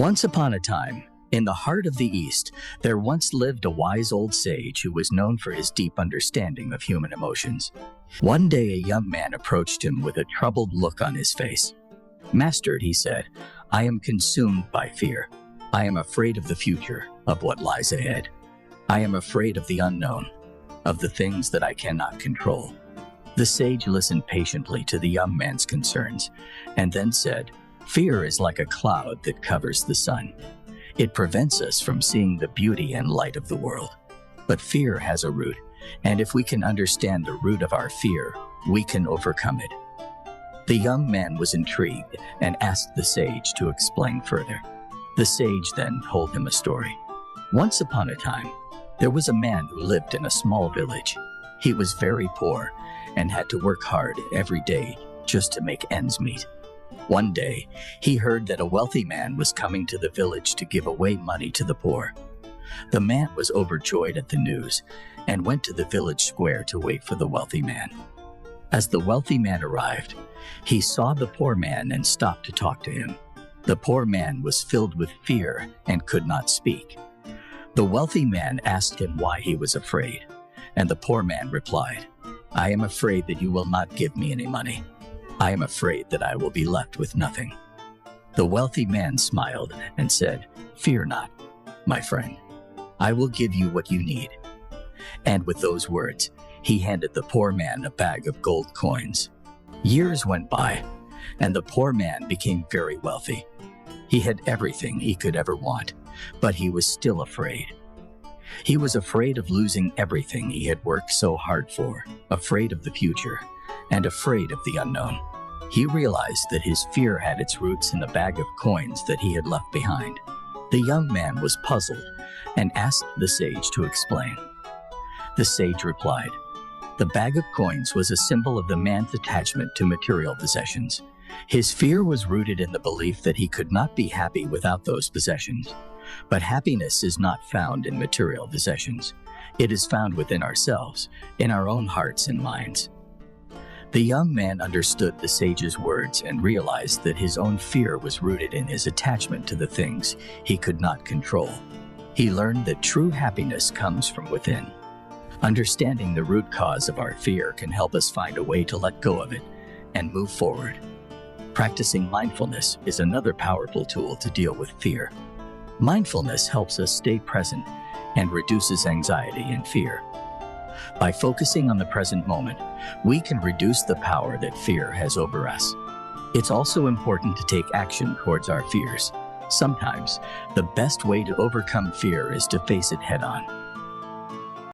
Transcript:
Once upon a time, in the heart of the East, there once lived a wise old sage who was known for his deep understanding of human emotions. One day a young man approached him with a troubled look on his face. "Master," he said, "I am consumed by fear. I am afraid of the future, of what lies ahead. I am afraid of the unknown, of the things that I cannot control." The sage listened patiently to the young man's concerns, and then said, "Fear is like a cloud that covers the sun. It prevents us from seeing the beauty and light of the world. But fear has a root, and if we can understand the root of our fear, we can overcome it." The young man was intrigued and asked the sage to explain further. The sage then told him a story. Once upon a time, there was a man who lived in a small village. He was very poor and had to work hard every day just to make ends meet. One day, he heard that a wealthy man was coming to the village to give away money to the poor. The man was overjoyed at the news and went to the village square to wait for the wealthy man. As the wealthy man arrived, he saw the poor man and stopped to talk to him. The poor man was filled with fear and could not speak. The wealthy man asked him why he was afraid, and the poor man replied, "I am afraid that you will not give me any money. I am afraid that I will be left with nothing." The wealthy man smiled and said, "Fear not, my friend. I will give you what you need." And with those words, he handed the poor man a bag of gold coins. Years went by, and the poor man became very wealthy. He had everything he could ever want, but he was still afraid. He was afraid of losing everything he had worked so hard for, afraid of the future, and afraid of the unknown. He realized that his fear had its roots in the bag of coins that he had left behind. The young man was puzzled and asked the sage to explain. The sage replied, "The bag of coins was a symbol of the man's attachment to material possessions. His fear was rooted in the belief that he could not be happy without those possessions. But happiness is not found in material possessions. It is found within ourselves, in our own hearts and minds." The young man understood the sage's words and realized that his own fear was rooted in his attachment to the things he could not control. He learned that true happiness comes from within. Understanding the root cause of our fear can help us find a way to let go of it and move forward. Practicing mindfulness is another powerful tool to deal with fear. Mindfulness helps us stay present and reduces anxiety and fear. By focusing on the present moment, we can reduce the power that fear has over us. It's also important to take action towards our fears. Sometimes, the best way to overcome fear is to face it head-on.